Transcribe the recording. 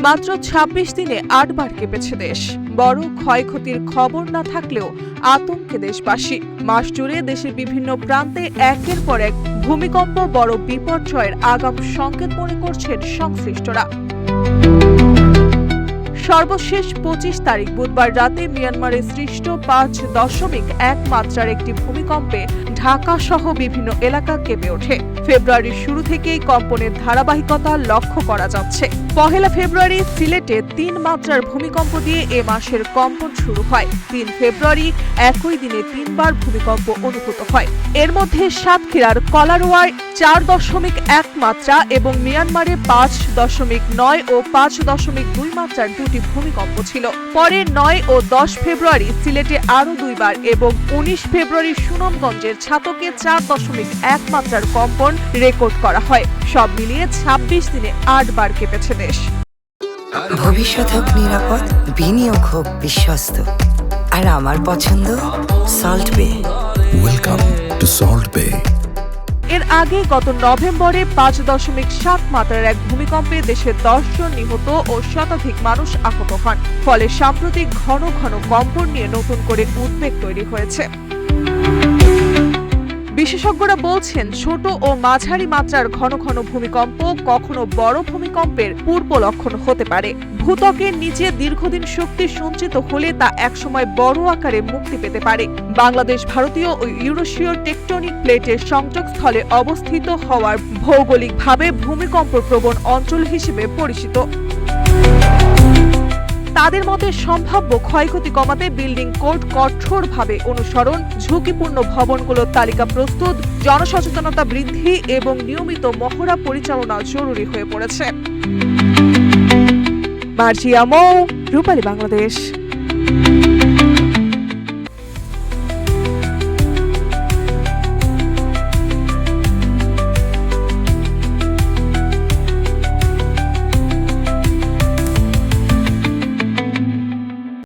মাত্র ২৬ দিনে ৮ বার কেঁপেছে দেশ। বড় ক্ষয়ক্ষতির খবর না থাকলেও আতঙ্কে দেশবাসী। মাস জুড়ে দেশের বিভিন্ন প্রান্তে একের পর এক ভূমিকম্প বড় বিপর্যয়ের আগাম সংকেত মনে করছেন সংশ্লিষ্টরা। সর্বশেষ ২৫ তারিখ বুধবার রাতে মিয়ানমারে সৃষ্ট ৫.১ মাত্রার একটি ভূমিকম্পে ঢাকা সহ বিভিন্ন এলাকা কেঁপে ওঠে। ফেব্রুয়ারির শুরু থেকেই কম্পনের ধারাবাহিকতা লক্ষ্য করা যাচ্ছে। পহেলা ফেব্রুয়ারি সিলেটে ৩ মাত্রার ভূমিকম্প দিয়ে এ মাসের কম্পন শুরু হয়। ৩ ফেব্রুয়ারি একই দিনে ৩ বার ভূমিকম্প অনুভূত হয়। এর মধ্যে সাতক্ষীরার কলারোয়ায় ৪.১ মাত্রা এবং মিয়ানমারে ৫.৯ ও ৫.২ মাত্রার দুটি ভূমিকম্প ছিল। পরে ৯ ও ১০ ফেব্রুয়ারি সিলেটে আরও ২ বার এবং ১৯ ফেব্রুয়ারি সুনামগঞ্জের ছাতকে ৪.১ মাত্রার কম্পন রেকর্ড করা হয়। সব মিলিয়ে ২৬ দিনে ৮ বার কেঁপেছে দেশ। ভবিষ্যৎ হোক নিরাপদ, বিনিয়োগ হোক বিশ্বস্ত, আর আমার পছন্দ সল্ট বে। ওয়েলকাম টু সল্ট বে। এর আগে গত নভেম্বরে ৫.৭ মাত্রার এক ভূমিকম্পে দেশে ১০ জন নিহত ও শতাধিক মানুষ আহত হন। ফলে সাম্প্রতিক ঘন ঘন কম্পন নিয়ে নতুন করে উদ্বেগ তৈরি হয়েছে। বিশেষজ্ঞরা বলছেন, ছোট ও মাঝারি মাত্রার ঘন ঘন ভূমিকম্প কখনো বড় ভূমিকম্পের পূর্ব লক্ষণ হতে পারে। ভূত্বকের নিচে দীর্ঘদিন শক্তি সঞ্চিত হলে তা একসময় বড় আকারে মুক্তি পেতে পারে। বাংলাদেশ ভারতীয় ও ইউরেশীয় টেকটনিক প্লেটের সংযোগস্থলে অবস্থিত হওয়ার ভৌগোলিকভাবে ভূমিকম্প প্রবণ অঞ্চল হিসেবে পরিচিত। তাদের মতে সম্ভাব্য ক্ষয়ক্ষতি কমাতে বিল্ডিং কোড কঠোরভাবে অনুসরণ, ঝুঁকিপূর্ণ ভবনগুলোর তালিকা প্রস্তুত, জনসচেতনতা বৃদ্ধি এবং নিয়মিত মহড়া পরিচালনা জরুরি হয়ে পড়েছে। মার্জিয়া মৌ, রূপালী বাংলাদেশ।